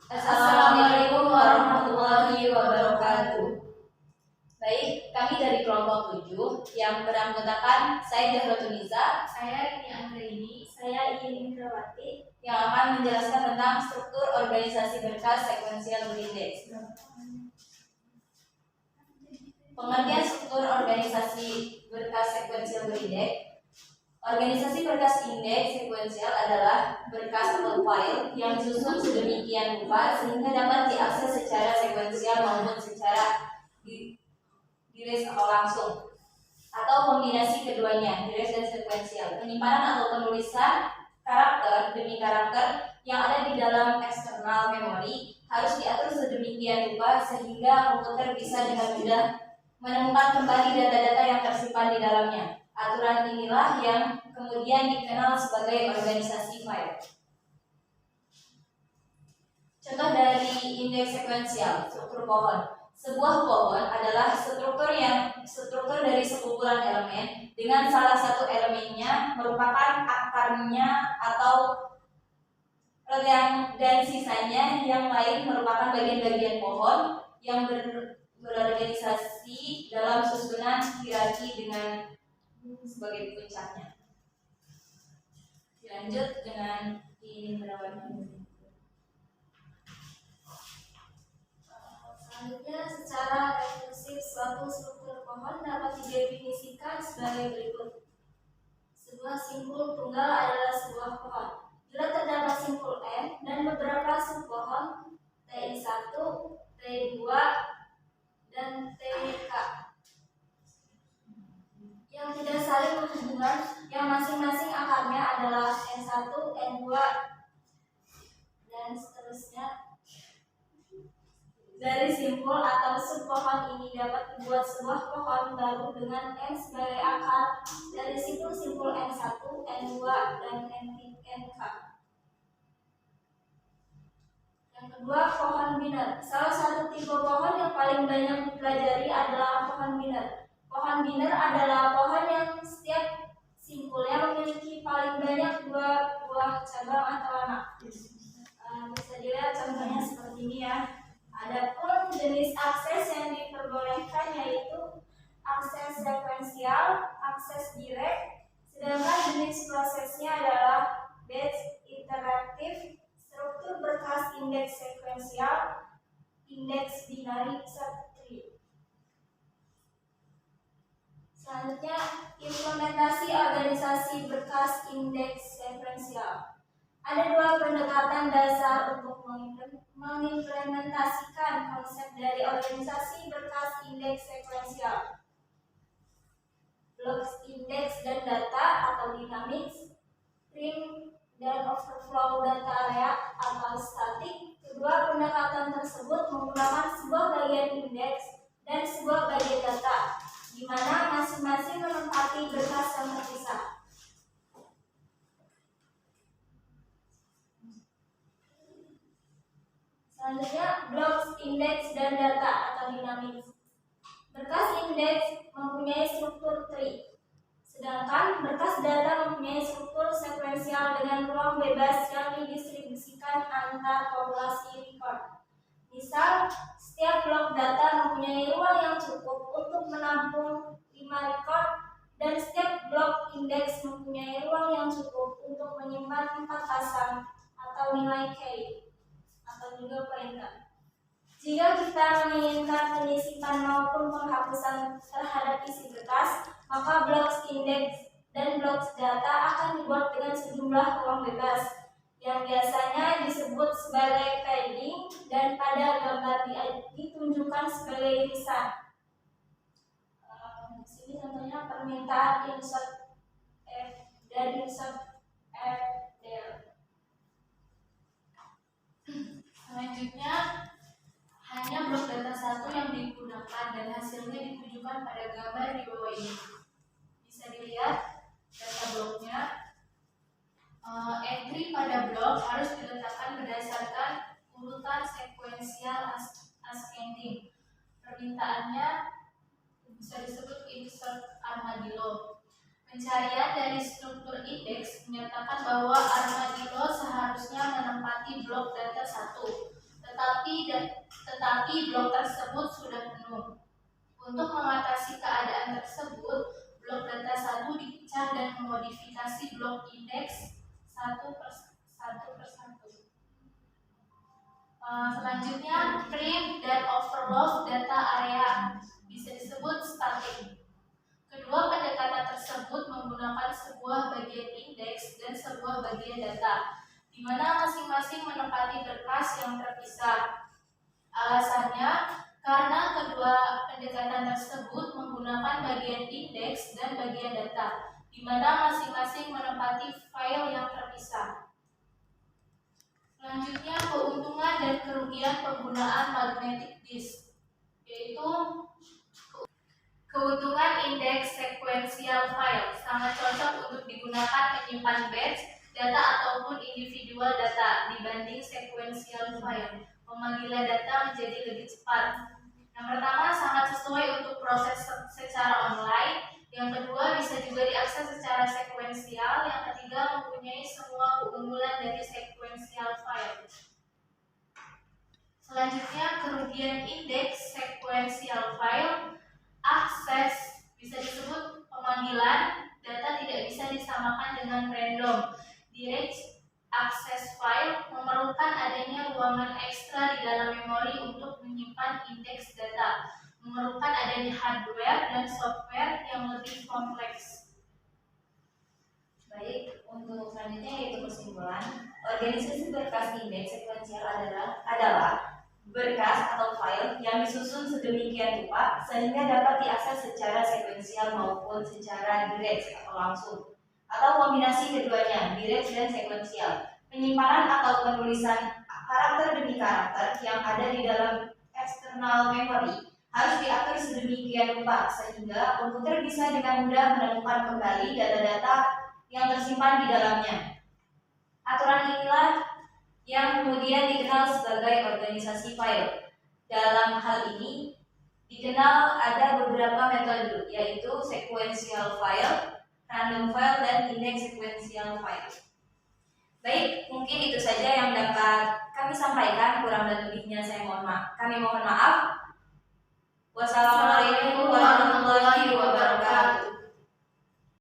Assalamualaikum warahmatullahi wabarakatuh. Baik, kami dari kelompok 7 yang beranggotakan saya Jahrotuniza, saya Rini Anggraini, saya Iin Indrawati yang akan menjelaskan tentang struktur organisasi berkas sekuensial berindeks. Pengertian struktur organisasi berkas sekuensial berindeks. Organisasi berkas indeks sekuensial adalah berkas atau file yang disusun sedemikian rupa sehingga dapat diakses secara sekuensial maupun secara direct atau langsung, atau kombinasi keduanya, direct dan sekuensial. Penyimpanan atau penulisan karakter demi karakter yang ada di dalam eksternal memori harus diatur sedemikian rupa sehingga komputer bisa dengan mudah menemukan kembali data-data yang tersimpan di dalamnya. Aturan inilah yang kemudian dikenal sebagai organisasi file. Contoh dari indeks sekuensial, struktur pohon. Sebuah pohon adalah struktur dari sekumpulan elemen dengan salah satu elemennya merupakan akarnya atau dan sisanya yang lain merupakan bagian-bagian pohon yang berorganisasi dalam susunan hierarki dengan sebagai puncaknya. Dilanjut dengan ini merawat. Selanjutnya, secara rekursif suatu struktur pohon dapat didefinisikan sebagai berikut. Sebuah simpul tunggal adalah sebuah pohon. Bila terdapat simpul N dan beberapa subpohon TI1, TI2, dan TK yang tidak saling berhubungan, yang masing-masing akarnya adalah N1, N2, dan seterusnya. Dari simpul atau subpohon ini dapat dibuat sebuah pohon baru dengan N sebagai akar. Dari situ simpul N1, N2, dan NK. Yang kedua, pohon biner. Salah satu tipe pohon yang paling banyak dipelajari adalah pohon biner. Pohon biner adalah pohon yang setiap simpulnya memiliki paling banyak 2 buah cabang atau anak. Bisa dilihat contohnya seperti ini ya. Adapun jenis akses yang diperbolehkan yaitu akses sekuensial, akses direct, sedangkan jenis prosesnya adalah batch, iteratif, struktur berkas indeks sekuensial, indeks binary, subtree. Selanjutnya, implementasi organisasi berkas indeks sekuensial. Ada 2 pendekatan dasar untuk mengimplementasikan konsep dari organisasi berkas indeks sekuensial. Blocks indeks dan data atau dynamics, trim dan overflow data area atau static. Kedua pendekatan tersebut menggunakan sebuah bagian indeks dan sebuah bagian data, di mana masing-masing menempati berkas yang terpisah. Selanjutnya, blocks, indeks, dan data atau dynamics. Berkas indeks mempunyai struktur tree, sedangkan berkas data mempunyai struktur sekuensial dengan ruang bebas yang didistribusikan antar populasi record. Misal, setiap blok data mempunyai ruang yang cukup untuk menampung 5 record, dan setiap blok indeks mempunyai ruang yang cukup untuk menyimpan 4 pasang atau nilai key atau juga pointer. Jika kita menginginkan penyisipan maupun penghapusan terhadap isi berkas, maka blok indeks dan blok data akan dibuat dengan sejumlah ruang bebas yang biasanya disebut sebagai padding dan pada gambar ditunjukkan sebagai irisan. Di sini contohnya permintaan insert F dan insert F del. Selanjutnya, hanya blok data 1 yang digunakan dan hasilnya ditujukan pada gambar di bawah ini. Bisa dilihat data bloknya. Entry pada blok harus diletakkan berdasarkan urutan sekuensial ascending. Permintaannya bisa disebut insert armadillo. Pencarian dari struktur indeks menyatakan bahwa armadillo seharusnya menempati blok data 1. tetapi blok tersebut sudah penuh. Untuk mengatasi keadaan tersebut, blok data 1 dipecah dan memodifikasi blok indeks satu persatu. Selanjutnya, print dan overload data area bisa disebut static. Kedua pendekatan tersebut menggunakan sebuah bagian indeks dan sebuah bagian data, di mana masing-masing menempati berkas yang terpisah. Alasannya, karena kedua pendekatan tersebut menggunakan bagian indeks dan bagian data, di mana masing-masing menempati file yang terpisah. Selanjutnya, keuntungan dan kerugian penggunaan magnetic disk, yaitu keuntungan indeks sequential file sangat cocok untuk digunakan menyimpan batch data ataupun individual data dibanding sequential file. Pemanggilan data menjadi lebih cepat. Yang pertama, sangat sesuai untuk proses secara online. Yang kedua, bisa juga diakses secara sekuensial. Yang ketiga, mempunyai semua keunggulan dari sequential file. Selanjutnya, kerugian indeks sequential file. Akses bisa disebut pemanggilan data tidak bisa disamakan dengan random. Direct access file memerlukan adanya ruangan ekstra di dalam memori untuk menyimpan indeks data, memerlukan adanya hardware dan software yang lebih kompleks. Baik, untuk selanjutnya yaitu kesimpulan. Organisasi berkas indeks sekuensial adalah berkas atau file yang disusun sedemikian rupa sehingga dapat diakses secara sekuensial maupun secara direct atau langsung, atau kombinasi keduanya, direct dan sekuensial. Penyimpanan atau penulisan karakter demi karakter yang ada di dalam external memory harus diatur sedemikian rupa sehingga komputer bisa dengan mudah menemukan kembali data-data yang tersimpan di dalamnya. Aturan inilah yang kemudian dikenal sebagai organisasi file. Dalam hal ini dikenal ada beberapa metode, yaitu sequential file, random file, dan index sequential file. Baik, mungkin itu saja yang dapat kami sampaikan. Kurang dan lebihnya kami mohon maaf. Wassalamualaikum